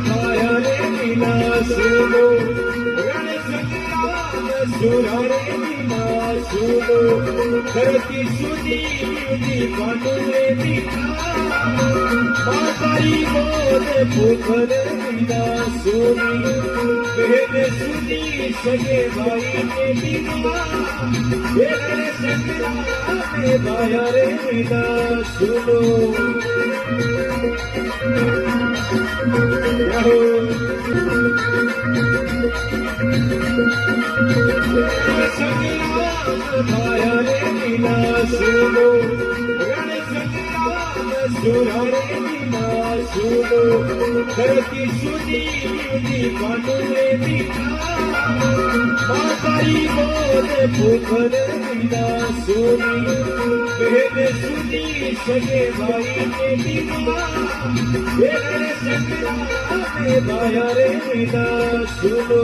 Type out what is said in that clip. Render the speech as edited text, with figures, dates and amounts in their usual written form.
भाया रे मीना सुनो रण संग्राम सुरा रे मीना सुनो धरती सुनी युदी पांडु रे मीना मातारी मोद भूखर मीना सुनी बहन सुनी सगे भाई ने मीना रण संग्राम भाया रे मीना सुनो भाया रे मीना सुनो रण संग्राम सुरा रे मीना सुनो धरती सुनी युदी पांडु रे मीना मातारी मोद भूखर मीना सुनी बहन सुनी सगे भाई ने मीना रण संग्राम भाया रे मीना सुनो